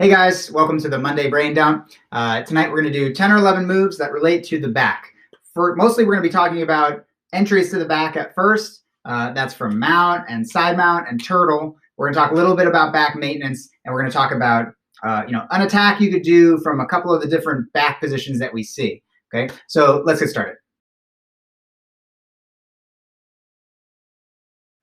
Hey guys, welcome to the Monday Brain Dump. Tonight we're going to do 10 or 11 moves that relate to the back. Mostly we're going to be talking about entries to the back at first. That's from mount and side mount and turtle. We're going to talk a little bit about back maintenance, and we're going to talk about an attack you could do from a couple of the different back positions that we see. Okay, so let's get started.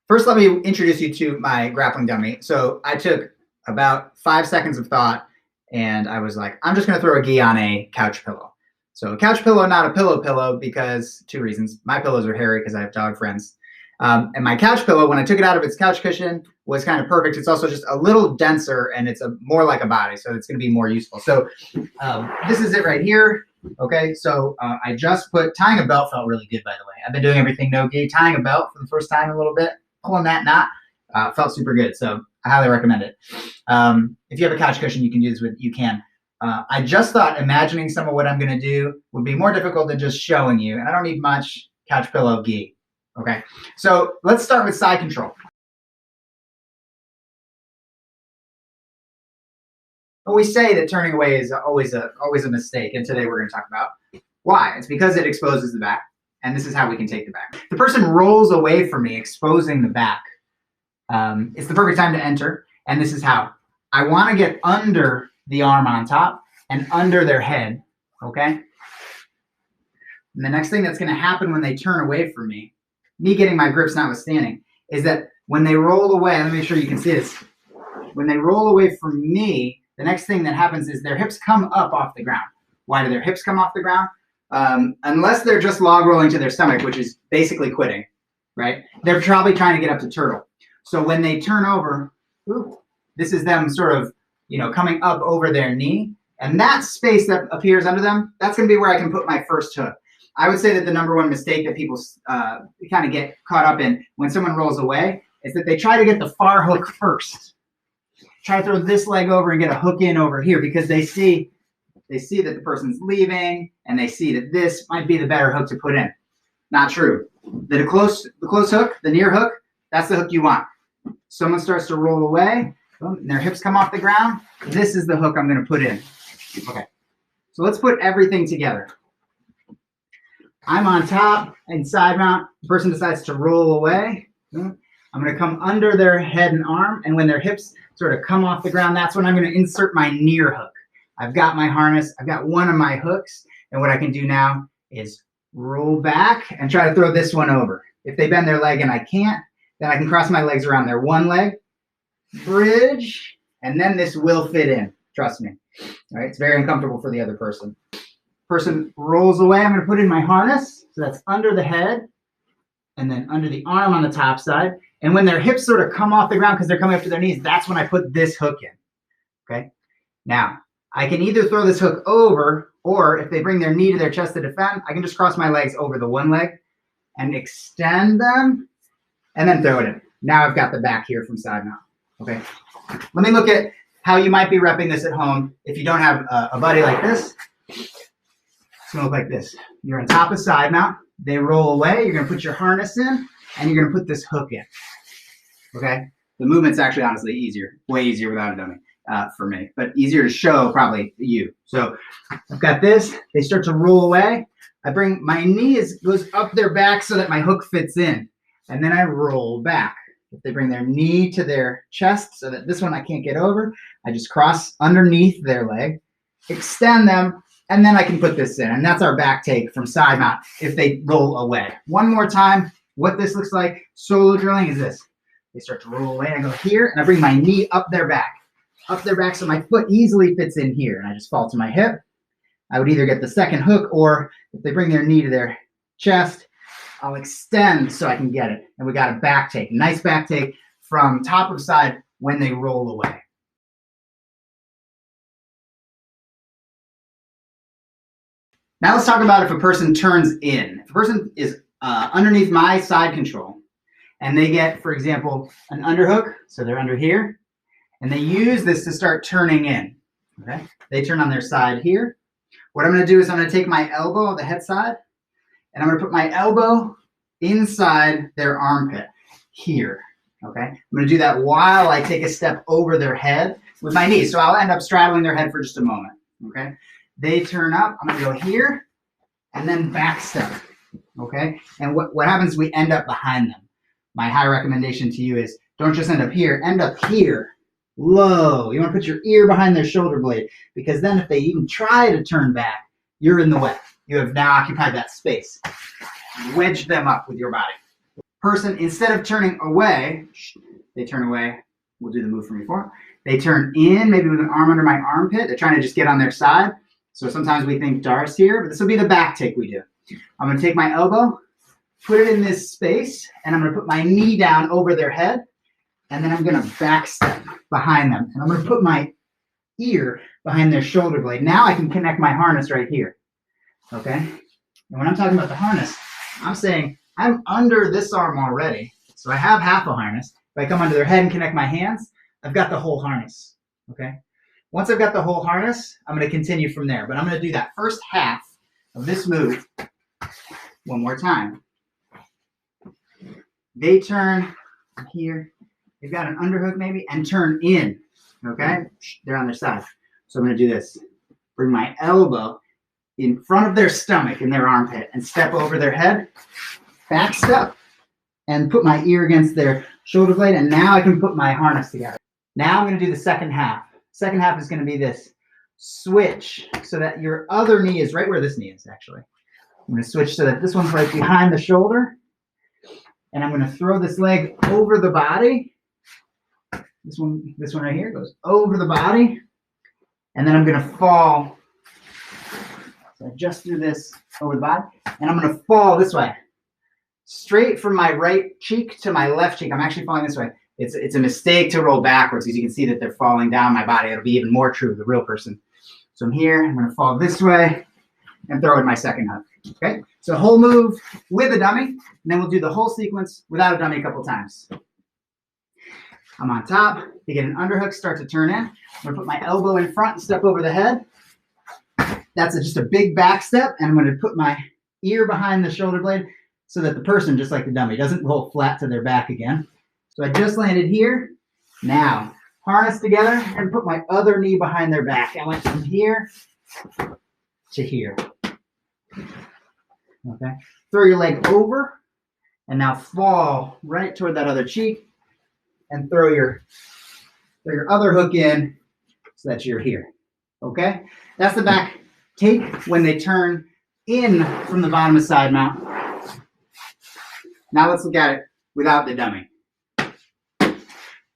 First, let me introduce you to my grappling dummy. So I took about 5 seconds of thought, and I was like, I'm just going to throw a gi on a couch pillow. So a couch pillow, not a pillow, because 2 reasons. My pillows are hairy because I have dog friends. And my couch pillow, when I took it out of its couch cushion, was kind of perfect. It's also just a little denser, and it's more like a body, so it's going to be more useful. So this is it right here. Okay, so I just tying a belt felt really good, by the way. I've been doing everything no gi. Tying a belt for the first time in a little bit, pulling that knot, felt super good. So I highly recommend it. If you have a couch cushion, you can do this with. You can. I just thought imagining some of what I'm going to do would be more difficult than just showing you, and I don't need much couch pillow gi. Okay, so let's start with side control. But we say that turning away is always a mistake, and today we're going to talk about why. It's because it exposes the back, and this is how we can take the back. The person rolls away from me, exposing the back. It's the perfect time to enter, and this is how. I want to get under the arm on top and under their head, okay? And the next thing that's going to happen when they turn away from me getting my grips notwithstanding, is that when they roll away, let me make sure you can see this. When they roll away from me, the next thing that happens is their hips come up off the ground. Why do their hips come off the ground? Unless they're just log rolling to their stomach, which is basically quitting, right? They're probably trying to get up to turtle. So when they turn over, this is them sort of, coming up over their knee. And that space that appears under them, that's going to be where I can put my first hook. I would say that the number one mistake that people kind of get caught up in when someone rolls away is that they try to get the far hook first. Try to throw this leg over and get a hook in over here because they see that the person's leaving, and they see that this might be the better hook to put in. Not true. The close hook, the near hook, that's the hook you want. Someone starts to roll away, and their hips come off the ground. This is the hook I'm going to put in. Okay. So let's put everything together. I'm on top and side mount. The person decides to roll away. I'm going to come under their head and arm, and when their hips sort of come off the ground, that's when I'm going to insert my near hook. I've got my harness. I've got one of my hooks, and what I can do now is roll back and try to throw this one over. If they bend their leg and I can't, then I can cross my legs around their one leg, bridge, and then this will fit in. Trust me. All right, it's very uncomfortable for the other person. Person rolls away. I'm going to put in my harness. So that's under the head and then under the arm on the top side. And when their hips sort of come off the ground because they're coming up to their knees, that's when I put this hook in. Okay. Now, I can either throw this hook over, or if they bring their knee to their chest to defend, I can just cross my legs over the one leg and extend them and then throw it in. Now I've got the back here from side mount. Okay. Let me look at how you might be repping this at home if you don't have a buddy like this. It's going to look like this. You're on top of side mount. They roll away. You're going to put your harness in, and you're going to put this hook in. Okay? The movement's actually honestly easier. Way easier without a dummy for me. But easier to show probably you. So I've got this. They start to roll away. I bring my knee goes up their back so that my hook fits in. And then I roll back. If they bring their knee to their chest so that this one I can't get over, I just cross underneath their leg, extend them, and then I can put this in. And that's our back take from side mount if they roll away. One more time, what this looks like, solo drilling, is this. They start to roll away. I go here, and I bring my knee up their back so my foot easily fits in here. And I just fall to my hip. I would either get the second hook, or if they bring their knee to their chest, I'll extend so I can get it. And we got a back take, nice back take from top of side when they roll away. Now let's talk about if a person turns in. If a person is underneath my side control and they get, for example, an underhook, so they're under here, and they use this to start turning in, okay? They turn on their side here. What I'm going to do is I'm going to take my elbow, the head side, and I'm going to put my elbow inside their armpit here, okay? I'm going to do that while I take a step over their head with my knees. So I'll end up straddling their head for just a moment, okay? They turn up, I'm gonna go here, and then back step, okay? And what happens is we end up behind them. My high recommendation to you is don't just end up here, end up here, low. You wanna put your ear behind their shoulder blade, because then if they even try to turn back, you're in the way. You have now occupied that space. Wedge them up with your body. Person, instead of turning away, they turn away. We'll do the move from before. They turn in, maybe with an arm under my armpit. They're trying to just get on their side. So sometimes we think darts here, but this will be the back take we do. I'm gonna take my elbow, put it in this space, and I'm gonna put my knee down over their head, and then I'm gonna back step behind them. And I'm gonna put my ear behind their shoulder blade. Now I can connect my harness right here, okay? And when I'm talking about the harness, I'm saying I'm under this arm already, so I have half a harness. If I come under their head and connect my hands, I've got the whole harness, okay? Once I've got the whole harness, I'm gonna continue from there, but I'm gonna do that first half of this move one more time. They turn here, they've got an underhook maybe, and turn in, okay? They're on their side. So I'm gonna do this. Bring my elbow in front of their stomach, in their armpit, and step over their head, back step, and put my ear against their shoulder blade, and now I can put my harness together. Now I'm gonna do the second half. Second half is gonna be this switch, so that your other knee is right where this knee is, actually. I'm gonna switch so that this one's right behind the shoulder, and I'm gonna throw this leg over the body. This one right here goes over the body, and then I'm gonna fall. So I just do this over the body, and I'm gonna fall this way. Straight from my right cheek to my left cheek. I'm actually falling this way. It's a mistake to roll backwards, because you can see that they're falling down my body. It'll be even more true, the real person. So I'm here, I'm gonna fall this way, and throw in my second hook, okay? So whole move with a dummy, and then we'll do the whole sequence without a dummy a couple times. I'm on top, they get an underhook, start to turn in. I'm gonna put my elbow in front and step over the head. That's just a big back step, and I'm gonna put my ear behind the shoulder blade so that the person, just like the dummy, doesn't roll flat to their back again. So I just landed here. Now, harness together and put my other knee behind their back. I went from here to here. Okay, throw your leg over, and now fall right toward that other cheek, and throw your other hook in so that you're here. Okay, that's the back take when they turn in from the bottom of side mount. Now let's look at it without the dummy.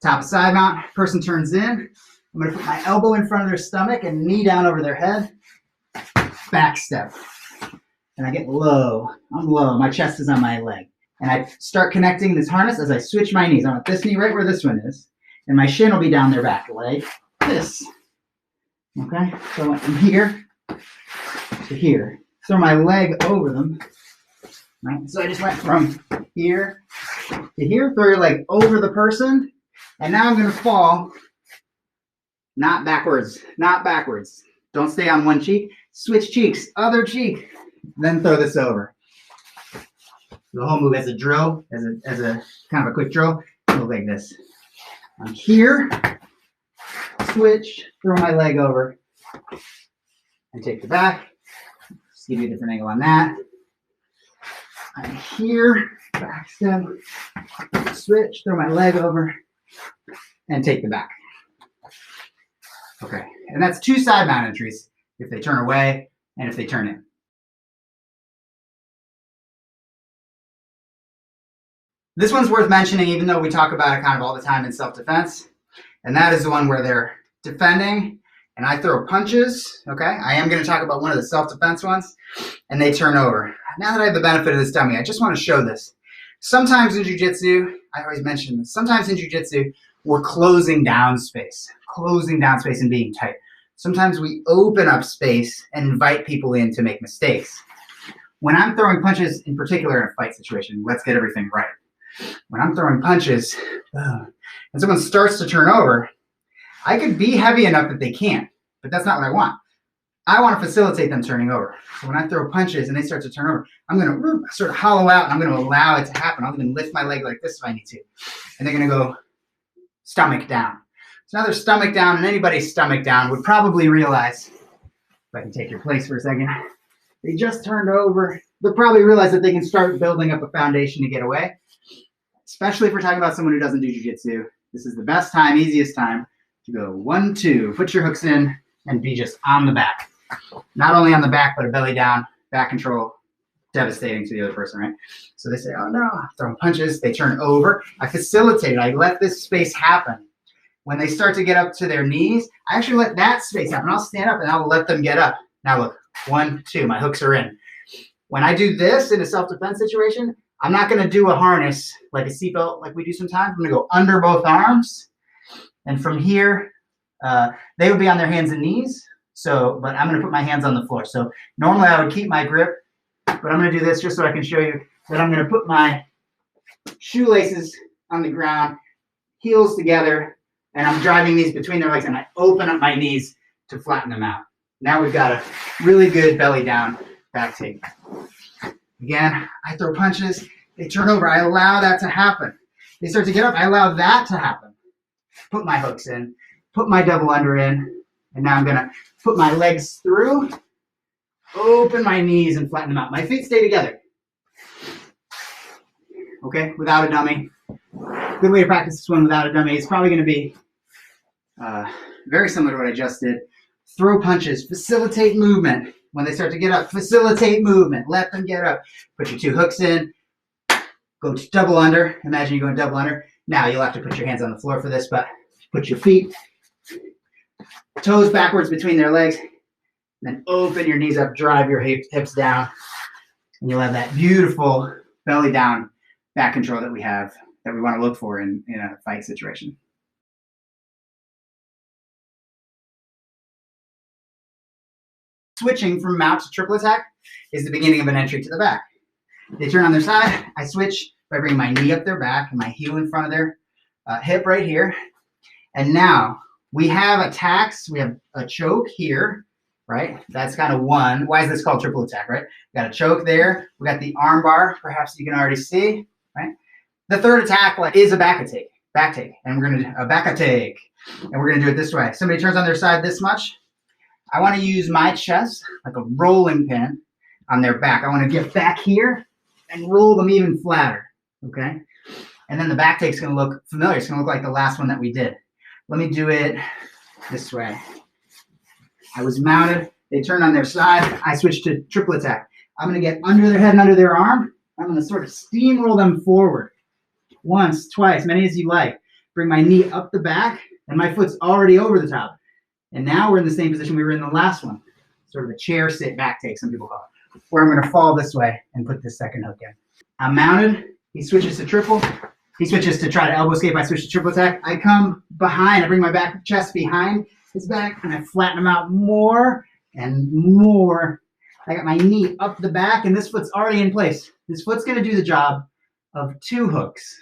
Top of side mount, person turns in. I'm gonna put my elbow in front of their stomach and knee down over their head. Back step. And I get low. I'm low. My chest is on my leg. And I start connecting this harness as I switch my knees. I want this knee right where this one is. And my shin will be down their back, like this. Okay? So I went from here to here. Throw my leg over them. Right? So I just went from here to here. Throw your leg over the person. And now I'm going to fall, not backwards, not backwards. Don't stay on one cheek. Switch cheeks, other cheek. Then throw this over. The whole move as a drill, as a kind of a quick drill, go like this. I'm here, switch, throw my leg over, and take the back. Just give you a different angle on that. I'm here, back step, switch, throw my leg over, and take the back. Okay, and that's two side mount entries if they turn away and if they turn in. This one's worth mentioning, even though we talk about it kind of all the time in self-defense, and that is the one where they're defending and I throw punches, okay? I am gonna talk about one of the self-defense ones, and they turn over. Now that I have the benefit of this dummy, I just wanna show this. Sometimes in jiu-jitsu, I always mention this, sometimes in jiu-jitsu, we're closing down space and being tight. Sometimes we open up space and invite people in to make mistakes. When I'm throwing punches, in particular in a fight situation, let's get everything right. When I'm throwing punches and someone starts to turn over, I could be heavy enough that they can't, but that's not what I want. I want to facilitate them turning over. So when I throw punches and they start to turn over, I'm going to sort of hollow out and I'm going to allow it to happen. I'm going to lift my leg like this if I need to. And they're going to go stomach down. So now they're stomach down, and anybody's stomach down would probably realize, if I can take your place for a second, they just turned over. They'll probably realize that they can start building up a foundation to get away. Especially if we're talking about someone who doesn't do jiu-jitsu, this is the best time, easiest time to go 1, 2, put your hooks in and be just on the back. Not only on the back, but a belly down, back control, devastating to the other person, right? So they say, oh no, throwing punches, they turn over. I facilitate it, I let this space happen. When they start to get up to their knees, I actually let that space happen. I'll stand up and I'll let them get up. Now look, 1, 2, my hooks are in. When I do this in a self-defense situation, I'm not going to do a harness like a seatbelt like we do sometimes. I'm going to go under both arms. And from here, they would be on their hands and knees. But I'm going to put my hands on the floor. So normally I would keep my grip, but I'm going to do this just so I can show you that I'm going to put my shoelaces on the ground, heels together, and I'm driving these between their legs, and I open up my knees to flatten them out. Now we've got a really good belly down back take. Again, I throw punches, they turn over, I allow that to happen. They start to get up, I allow that to happen. Put my hooks in, put my double under in, and now I'm gonna put my legs through, open my knees and flatten them out. My feet stay together. Okay, without a dummy. Good way to practice this one without a dummy. It's probably gonna be very similar to what I just did. Throw punches, facilitate movement. When they start to get up, facilitate movement. Let them get up. Put your 2 hooks in. Go to double under. Imagine you're going double under. Now you'll have to put your hands on the floor for this, but put your feet, toes backwards between their legs. Then open your knees up, drive your hips down. And you'll have that beautiful belly down back control that we have, that we want to look for in a fight situation. Switching from mount to triple attack is the beginning of an entry to the back. They turn on their side. I switch by bringing my knee up their back and my heel in front of their hip right here. And now we have attacks. We have a choke here, right? That's kind of one. Why is this called triple attack, right? We got a choke there. We got the arm bar, perhaps you can already see, right? The third attack is a back take, and we're gonna do a back take, and we're gonna do it this way. Somebody turns on their side this much. I want to use my chest like a rolling pin on their back. I want to get back here and roll them even flatter, okay? And then the back take's going to look familiar. It's going to look like the last one that we did. Let me do it this way. I was mounted. They turned on their side. I switched to triple attack. I'm going to get under their head and under their arm. I'm going to sort of steamroll them forward. Once, twice, many as you like. Bring my knee up the back, and my foot's already over the top. And now we're in the same position we were in the last one. Sort of a chair sit back take, some people call it. Where I'm going to fall this way and put this second hook in. I'm mounted. He switches to triple. He switches to try to elbow escape. I switch to triple attack. I come behind. I bring my back chest behind his back, and I flatten him out more and more. I got my knee up the back, and this foot's already in place. This foot's going to do the job of 2 hooks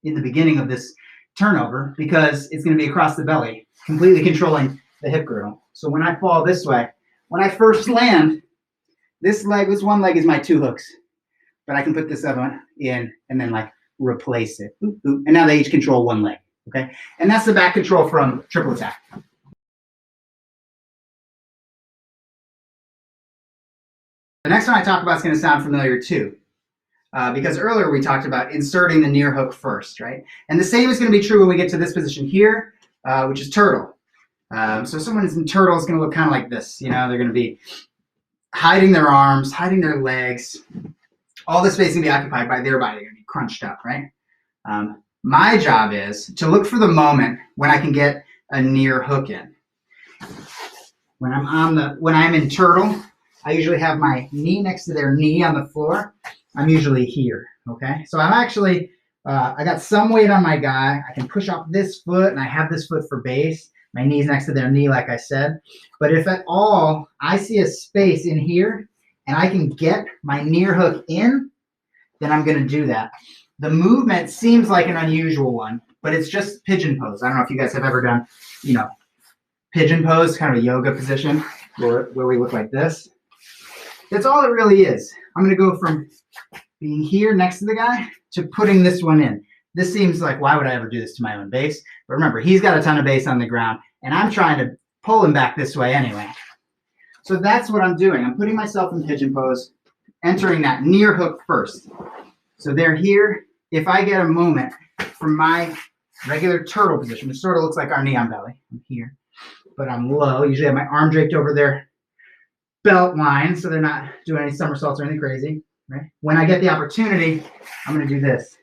in the beginning of this turnover because it's going to be across the belly, completely controlling the hip girdle. So when I fall this way, when I first land, this one leg is my 2 hooks, but I can put this other one in and then like replace it. Oop, oop. And now they each control 1 leg, okay? And that's the back control from triple attack. The next one I talk about is going to sound familiar too, because earlier we talked about inserting the near hook first, right? And the same is going to be true when we get to this position here, which is turtle. So someone who's in turtle is going to look kind of like this. You know, they're going to be hiding their arms, hiding their legs. All the space is going to be occupied by their body. They're going to be crunched up, right? My job is to look for the moment when I can get a near hook in. When I'm in turtle, I usually have my knee next to their knee on the floor. I'm usually here, okay? So I'm actually, I got some weight on my guy. I can push off this foot, and I have this foot for base. My knee's next to their knee, like I said. But if at all I see a space in here and I can get my near hook in, then I'm going to do that. The movement seems like an unusual one, but it's just pigeon pose. I don't know if you guys have ever done, pigeon pose, kind of a yoga position where we look like this. That's all it really is. I'm going to go from being here next to the guy to putting this one in. This seems like, why would I ever do this to my own base? But remember, he's got a ton of base on the ground, and I'm trying to pull him back this way anyway. So that's what I'm doing. I'm putting myself in pigeon pose, entering that near hook first. So they're here. If I get a moment from my regular turtle position, which sort of looks like our knee on belly, I'm here, but I'm low. Usually I have my arm draped over their belt line, so they're not doing any somersaults or anything crazy, right? When I get the opportunity, I'm going to do this.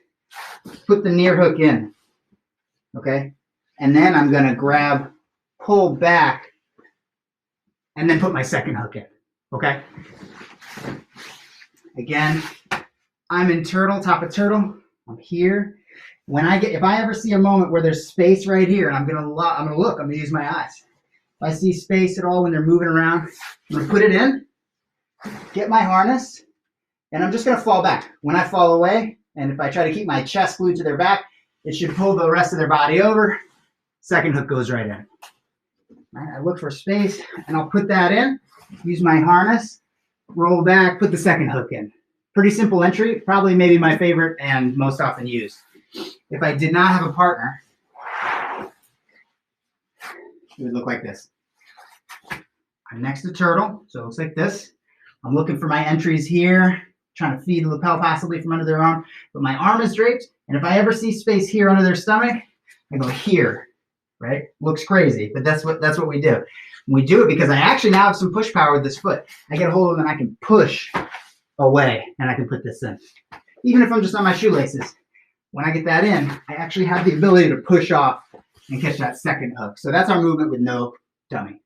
Put the near hook in, okay? And then I'm going to grab, pull back, and then put my second hook in, okay? Again, I'm in turtle, top of turtle. I'm here. If I ever see a moment where there's space right here, and I'm gonna use my eyes. If I see space at all when they're moving around, I'm gonna put it in, get my harness, and I'm just gonna fall back. When I fall away, and if I try to keep my chest glued to their back, it should pull the rest of their body over. Second hook goes right in. Right, I look for space, and I'll put that in, use my harness, roll back, put the second hook in. Pretty simple entry, probably maybe my favorite and most often used. If I did not have a partner, it would look like this. I'm next to turtle, so it looks like this. I'm looking for my entries here, trying to feed the lapel possibly from under their arm, but my arm is draped, and if I ever see space here under their stomach, I go here, right? Looks crazy, but that's what we do. We do it because I actually now have some push power with this foot. I get a hold of it and I can push away, and I can put this in. Even if I'm just on my shoelaces, when I get that in, I actually have the ability to push off and catch that second hook. So that's our movement with no dummy.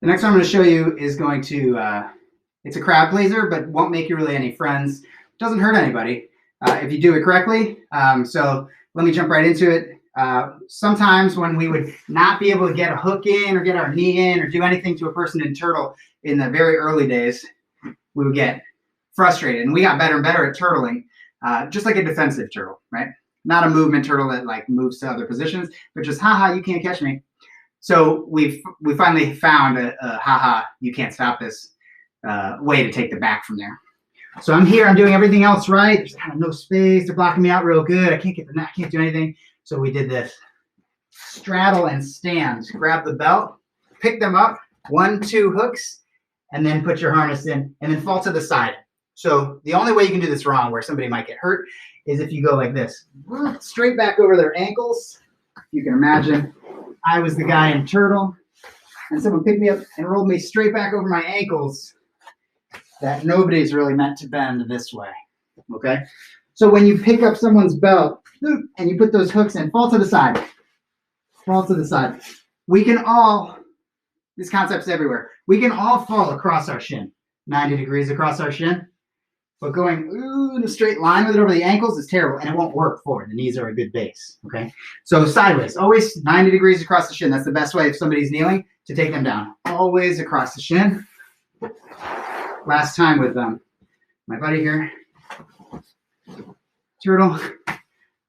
The next one I'm going to show you is going to, it's a crowd pleaser, but won't make you really any friends. Doesn't hurt anybody if you do it correctly. So let me jump right into it. Sometimes when we would not be able to get a hook in or get our knee in or do anything to a person in turtle in the very early days, we would get frustrated. And we got better and better at turtling, just like a defensive turtle, right? Not a movement turtle that like moves to other positions, but just, haha, you can't catch me. So we finally found a haha, you can't stop this way to take the back from there. So I'm here, I'm doing everything else right. There's kind of no space. They're blocking me out real good. I can't get the net, I can't do anything. So we did this. Straddle and stand. Grab the belt, pick them up, 1, 2 hooks, and then put your harness in, and then fall to the side. So the only way you can do this wrong, where somebody might get hurt, is if you go like this. Straight back over their ankles. You can imagine I was the guy in turtle, and someone picked me up and rolled me straight back over my ankles. That nobody's really meant to bend this way, okay? So when you pick up someone's belt and you put those hooks in, fall to the side. Fall to the side. We can all, this concept's everywhere. We can all fall across our shin, 90 degrees across our shin. But going in a straight line with it over the ankles is terrible, and it won't work forward. The knees are a good base, okay? So sideways, always 90 degrees across the shin. That's the best way if somebody's kneeling to take them down. Always across the shin. Last time with my buddy here. Turtle.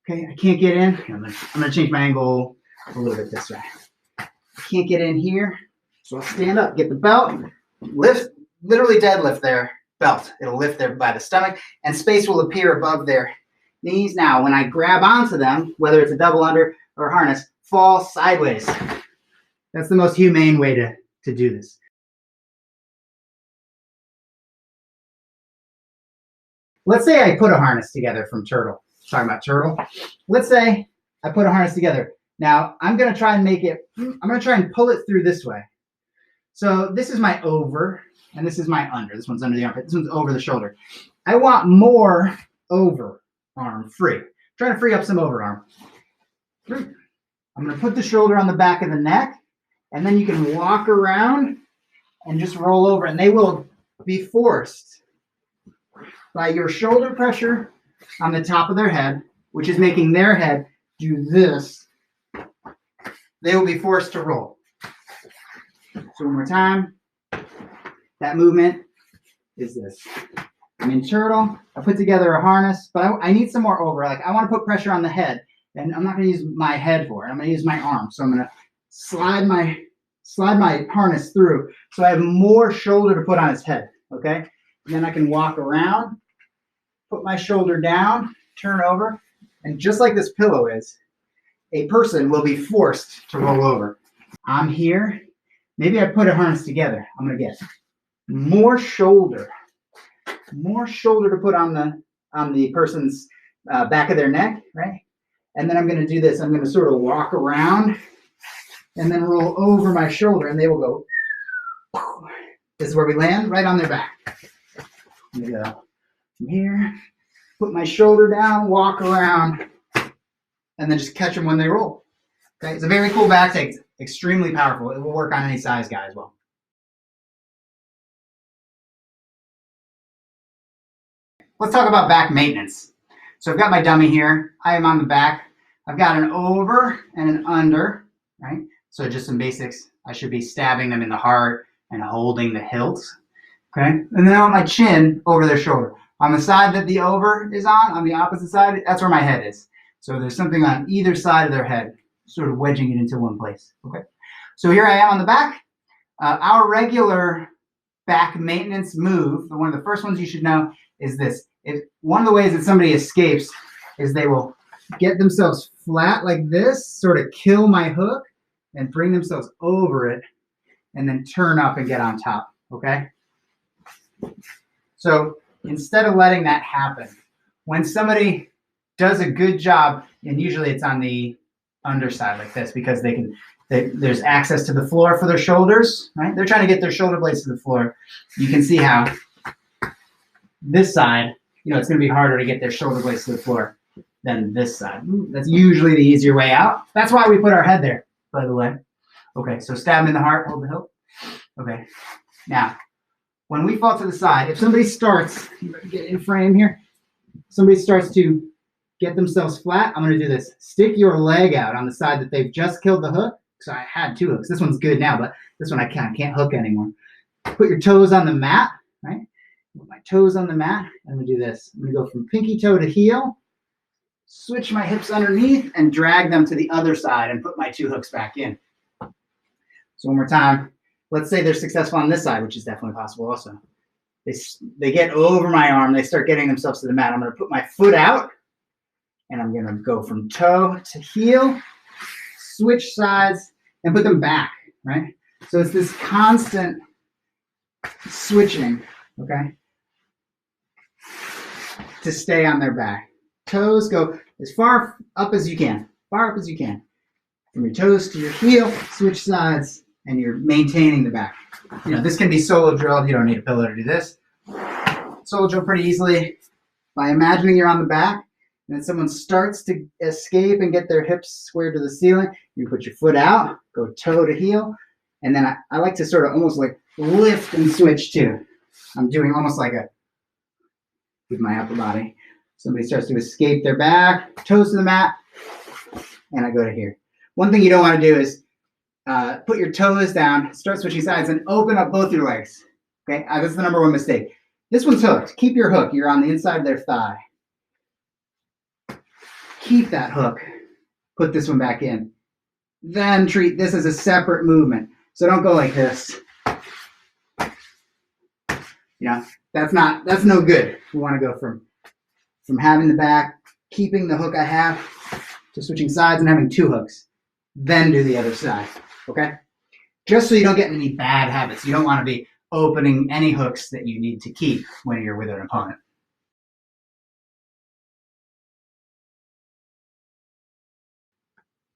Okay, I can't get in. I'm gonna change my angle a little bit this way. I can't get in here, so I'll stand up, get the belt, lift, literally deadlift their belt. It'll lift there by the stomach, and space will appear above their knees. Now, when I grab onto them, whether it's a double under or a harness, fall sideways. That's the most humane way to do this. Let's say I put a harness together from turtle. Talking about turtle. Let's say I put a harness together. Now, I'm going to try and make it, I'm going to try and pull it through this way. So this is my over, and this is my under. This one's under the armpit. This one's over the shoulder. I want more over arm free. I'm trying to free up some overarm. I'm going to put the shoulder on the back of the neck, and then you can walk around and just roll over, and they will be forced by your shoulder pressure on the top of their head, which is making their head do this. They will be forced to roll. So one more time. That movement is this. I'm in turtle. I put together a harness, but I need some more over. Like I want to put pressure on the head, and I'm not going to use my head for it. I'm going to use my arm. So I'm going to slide my harness through, so I have more shoulder to put on his head. Okay. And then I can walk around, put my shoulder down, turn over, and just like this pillow is, a person will be forced to roll over. I'm here. Maybe I put a harness together. I'm going to get more shoulder to put on the person's back of their neck, right? And then I'm going to do this. I'm going to sort of walk around and then roll over my shoulder, and they will go. This is where we land, right on their back. I'm going to go from here, put my shoulder down, walk around, and then just catch them when they roll. Okay, it's a very cool back take. It's extremely powerful. It will work on any size guy as well. Let's talk about back maintenance. So I've got my dummy here. I am on the back. I've got an over and an under, right? So just some basics. I should be stabbing them in the heart and holding the hilts, okay? And then I want my chin over their shoulder. On the side that the over is on the opposite side, that's where my head is. So there's something on either side of their head, sort of wedging it into one place, okay? So here I am on the back. Our regular back maintenance move, one of the first ones you should know, is this. One of the ways that somebody escapes is they will get themselves flat like this, sort of kill my hook, and bring themselves over it, and then turn up and get on top, okay? So instead of letting that happen, when somebody does a good job, and usually it's on the underside like this because there's access to the floor for their shoulders, right? They're trying to get their shoulder blades to the floor. You can see how this side, it's going to be harder to get their shoulder blades to the floor than this side. That's usually the easier way out. That's why we put our head there, by the way. Okay, so stab them in the heart, hold the hilt. Okay, now, when we fall to the side, if somebody starts, get in frame here, somebody starts to get themselves flat, I'm going to do this. Stick your leg out on the side that they've just killed the hook. So I had two hooks. This one's good now, but this one I can't hook anymore. Put your toes on the mat, right? Put my toes on the mat, and I'm going to do this. I'm going to go from pinky toe to heel, switch my hips underneath, and drag them to the other side and put my two hooks back in. So one more time. Let's say they're successful on this side, which is definitely possible also. They get over my arm. They start getting themselves to the mat. I'm going to put my foot out, and I'm going to go from toe to heel, switch sides, and put them back, right? So it's this constant switching, okay, to stay on their back. Toes go as far up as you can, from your toes to your heel, switch sides, and you're maintaining the back. This can be solo drilled. You don't need a pillow to do this. Solo drill pretty easily by imagining you're on the back, and then someone starts to escape and get their hips squared to the ceiling. You put your foot out, go toe to heel, and then I like to sort of almost like lift and switch too. I'm doing almost like with my upper body. Somebody starts to escape their back, toes to the mat, and I go to here. One thing you don't want to do is put your toes down, start switching sides, and open up both your legs. Okay, that's the number one mistake. This one's hooked. Keep your hook. You're on the inside of their thigh. Keep that hook. Put this one back in. Then treat this as a separate movement. So don't go like this. That's no good. We want to go from having the back, keeping the hook I have, to switching sides and having two hooks. Then do the other side, okay? Just so you don't get any bad habits. You don't want to be opening any hooks that you need to keep when you're with an opponent.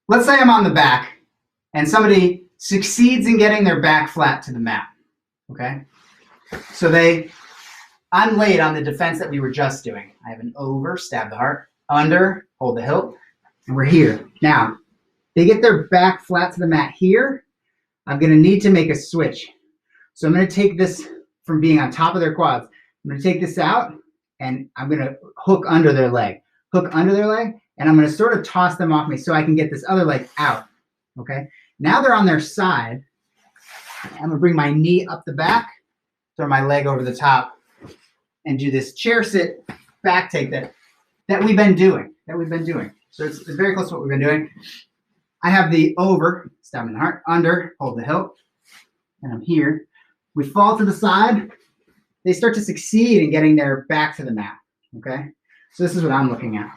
Let's say I'm on the back and somebody succeeds in getting their back flat to the mat, okay? So I'm laid on the defense that we were just doing. I have an over, stab the heart, under, hold the hilt, and we're here. Now, they get their back flat to the mat here. I'm going to need to make a switch. So I'm going to take this from being on top of their quads. I'm going to take this out, and I'm going to hook under their leg. Hook under their leg, and I'm going to sort of toss them off me so I can get this other leg out, okay? Now they're on their side. I'm going to bring my knee up the back, throw my leg over the top, and do this chair sit back take that we've been doing. So it's very close to what we've been doing. I have the over, stab in the heart, under, hold the hilt, and I'm here. We fall to the side, they start to succeed in getting their back to the mat, okay? So this is what I'm looking at.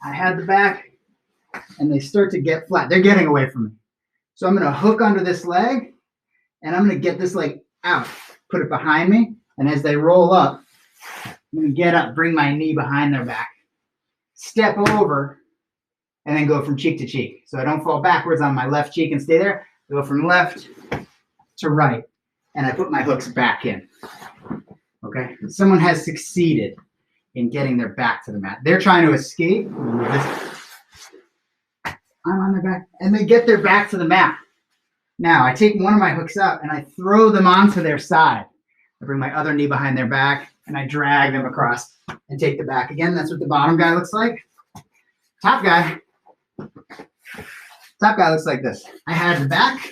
I had the back, and they start to get flat. They're getting away from me. So I'm going to hook under this leg, and I'm going to get this leg out, put it behind me, and as they roll up, I'm going to get up, bring my knee behind their back, step over, and then go from cheek to cheek. So I don't fall backwards on my left cheek and stay there. I go from left to right, and I put my hooks back in. Okay? Someone has succeeded in getting their back to the mat. They're trying to escape. I'm on their back, and they get their back to the mat. Now, I take one of my hooks up, and I throw them onto their side. I bring my other knee behind their back, and I drag them across and take the back. Again, that's what the bottom guy looks like. Top guy looks like this. I have the back,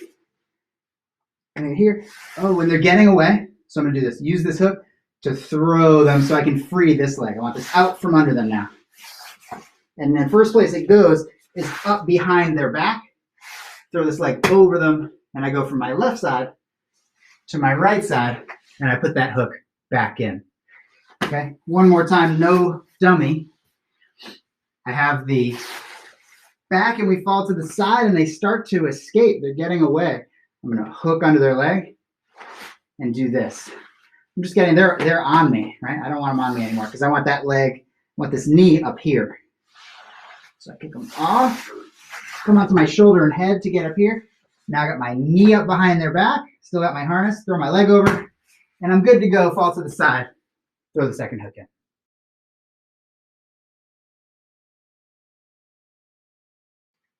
and here, oh, when they're getting away, so I'm going to do this. Use this hook to throw them so I can free this leg. I want this out from under them now. And the first place it goes is up behind their back. Throw this leg over them, and I go from my left side to my right side, and I put that hook back in. Okay, one more time, no dummy. I have the back, and we fall to the side, and they start to escape. They're getting away. I'm going to hook under their leg and do this. I'm just getting, they're on me, right? I don't want them on me anymore because I want that leg, I want this knee up here. So I kick them off, come onto my shoulder and head to get up here. Now I got my knee up behind their back, still got my harness, throw my leg over, and I'm good to go, fall to the side, throw the second hook in.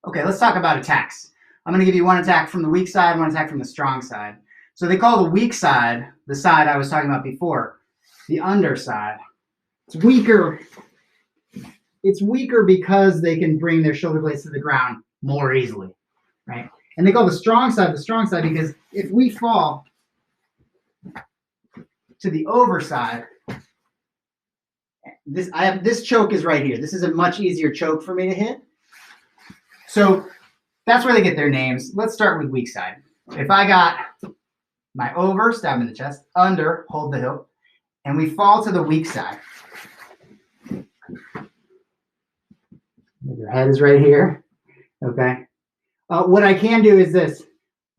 Okay, let's talk about attacks. I'm gonna give you one attack from the weak side, one attack from the strong side. So they call the weak side, the side I was talking about before, the underside. It's weaker. It's weaker because they can bring their shoulder blades to the ground more easily, right? And they call the strong side because if we fall to the overside, this choke is right here. This is a much easier choke for me to hit. So that's where they get their names. Let's start with weak side. If I got my over, stab in the chest, under, hold the hip, and we fall to the weak side. Your head is right here, okay? What I can do is this.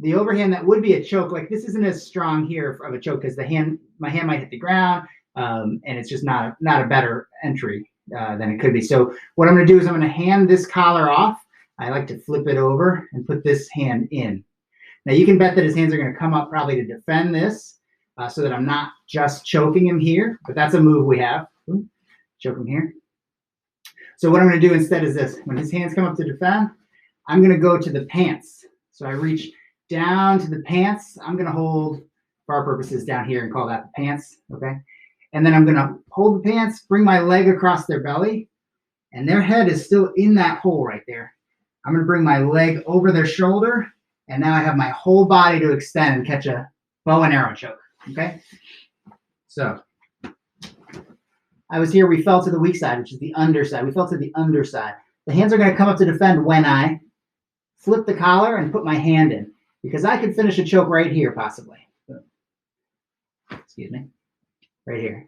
The overhand that would be a choke, like this isn't as strong here of a choke because my hand might hit the ground, and it's just not a better entry than it could be. So what I'm gonna do is I'm gonna hand this collar off. I like to flip it over and put this hand in. Now you can bet that his hands are gonna come up probably to defend this so that I'm not just choking him here, but that's a move we have. Ooh, choke him here. So what I'm going to do instead is this. When his hands come up to defend, I'm going to go to the pants. So I reach down to the pants. I'm going to hold, for our purposes, down here and call that the pants, okay? And then I'm going to hold the pants, bring my leg across their belly, and their head is still in that hole right there. I'm going to bring my leg over their shoulder, and now I have my whole body to extend and catch a bow and arrow choke, okay? So I was here, we fell to the weak side, which is the underside. We fell to the underside. The hands are going to come up to defend when I flip the collar and put my hand in, because I could finish a choke right here, possibly. Excuse me. Right here.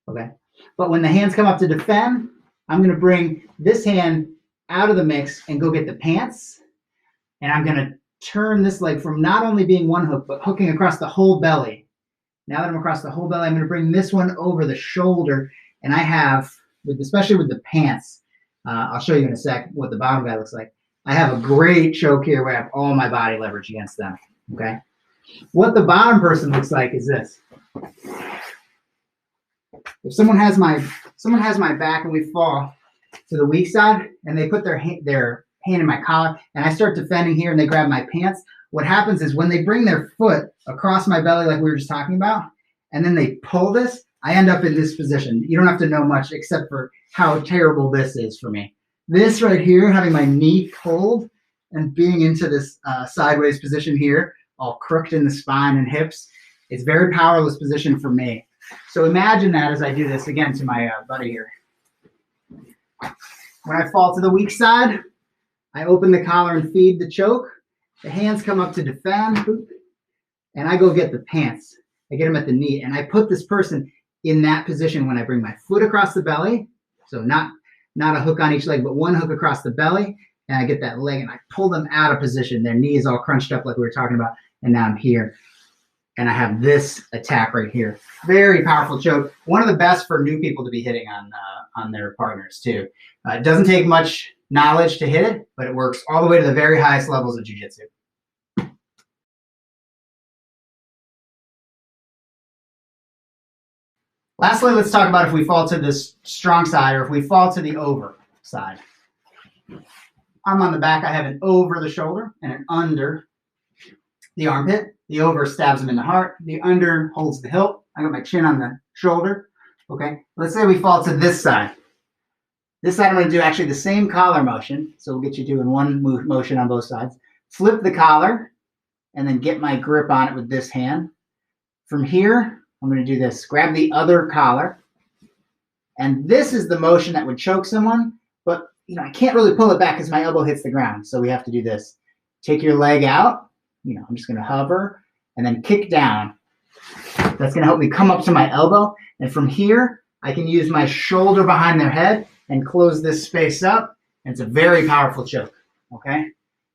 Okay. But when the hands come up to defend, I'm going to bring this hand out of the mix and go get the pants. And I'm going to turn this leg from not only being one hook, but hooking across the whole belly. Now that I'm across the whole belly, I'm going to bring this one over the shoulder, and I have, especially with the pants, I'll show you in a sec what the bottom guy looks like. I have a great choke here where I have all my body leverage against them, okay? What the bottom person looks like is this. If someone has my back and we fall to the weak side, and they put their hand in my collar, and I start defending here, and they grab my pants, what happens is when they bring their foot across my belly like we were just talking about, and then they pull this, I end up in this position. You don't have to know much except for how terrible this is for me. This right here, having my knee pulled and being into this sideways position here, all crooked in the spine and hips, it's a very powerless position for me. So imagine that as I do this again to my buddy here. When I fall to the weak side, I open the collar and feed the choke. The hands come up to defend, and I go get the pants. I get them at the knee, and I put this person in that position when I bring my foot across the belly. So not a hook on each leg, but one hook across the belly, and I get that leg and I pull them out of position. Their knee is all crunched up like we were talking about, and now I'm here. And I have this attack right here. Very powerful choke. One of the best for new people to be hitting on their partners too. It doesn't take much knowledge to hit it, but it works all the way to the very highest levels of jiu-jitsu. Lastly, let's talk about if we fall to this strong side or if we fall to the over side. I'm on the back. I have an over the shoulder and an under the armpit. The over stabs him in the heart. The under holds the hilt. I got my chin on the shoulder. Okay, let's say we fall to this side. This side I'm going to do actually the same collar motion. So we'll get you doing one motion on both sides. Flip the collar and then get my grip on it with this hand. From here, I'm going to do this. Grab the other collar. And this is the motion that would choke someone. But I can't really pull it back because my elbow hits the ground. So we have to do this. Take your leg out. I'm just going to hover and then kick down. That's going to help me come up to my elbow. And from here, I can use my shoulder behind their head and close this space up. And it's a very powerful choke. Okay?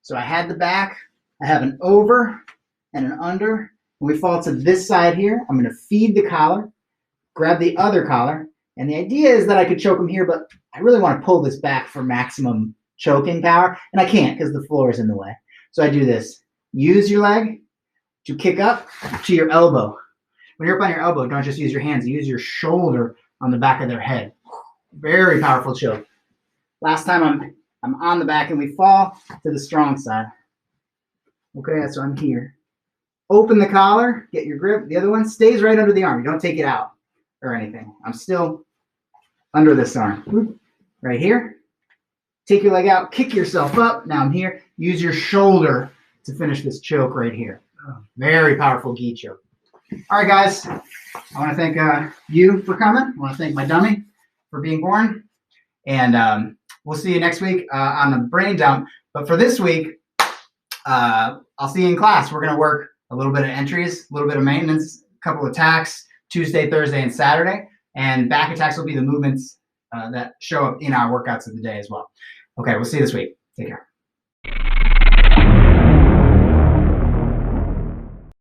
So I had the back. I have an over and an under. When we fall to this side here, I'm going to feed the collar, grab the other collar. And the idea is that I could choke them here, but I really want to pull this back for maximum choking power. And I can't because the floor is in the way. So I do this. Use your leg to kick up to your elbow. When you're up on your elbow, don't just use your hands. Use your shoulder on the back of their head. Very powerful choke. Last time I'm on the back and we fall to the strong side. Okay, so I'm here. Open the collar, get your grip. The other one stays right under the arm. You don't take it out or anything. I'm still under this arm. Right here. Take your leg out, kick yourself up. Now I'm here. Use your shoulder to finish this choke right here. Very powerful gi choke. All right, guys. I want to thank you for coming. I want to thank my dummy for being born. And we'll see you next week on the brain dump. But for this week, I'll see you in class. We're going to work a little bit of entries, a little bit of maintenance, a couple of attacks, Tuesday, Thursday, and Saturday. And back attacks will be the movements that show up in our workouts of the day as well. Okay, we'll see you this week. Take care.